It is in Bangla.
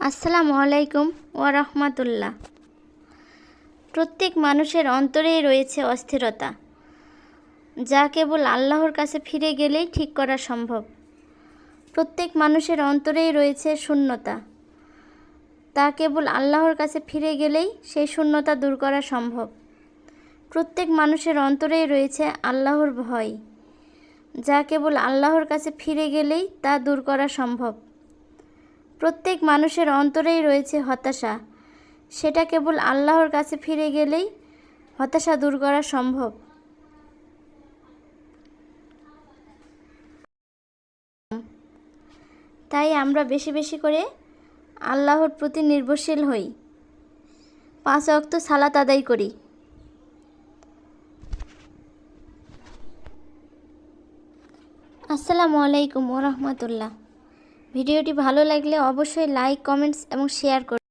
আসসালামু আলাইকুম ওয়া রাহমাতুল্লাহ। প্রত্যেক মানুষের অন্তরেই রয়েছে অস্থিরতা, যা কেবল আল্লাহর কাছে ফিরে গেলেই ঠিক করা সম্ভব। প্রত্যেক মানুষের অন্তরেই রয়েছে শূন্যতা, তা কেবল আল্লাহর কাছে ফিরে গেলেই সেই শূন্যতা দূর করা সম্ভব। প্রত্যেক মানুষের অন্তরেই রয়েছে আল্লাহর ভয়, যা কেবল আল্লাহর কাছে ফিরে গেলেই তা দূর করা সম্ভব। প্রত্যেক মানুষের অন্তরেই রয়েছে হতাশা, সেটা কেবল আল্লাহর কাছে ফিরে গেলেই হতাশা দূর করা সম্ভব। তাই আমরা বেশি বেশি করে আল্লাহর প্রতি নির্ভরশীল হই, 5 ওয়াক্ত সালাত আদায় করি। আসসালামু আলাইকুম ওয়া রাহমাতুল্লাহ। ভিডিওটি ভালো লাগলে অবশ্যই লাইক, কমেন্টস এবং শেয়ার করুন।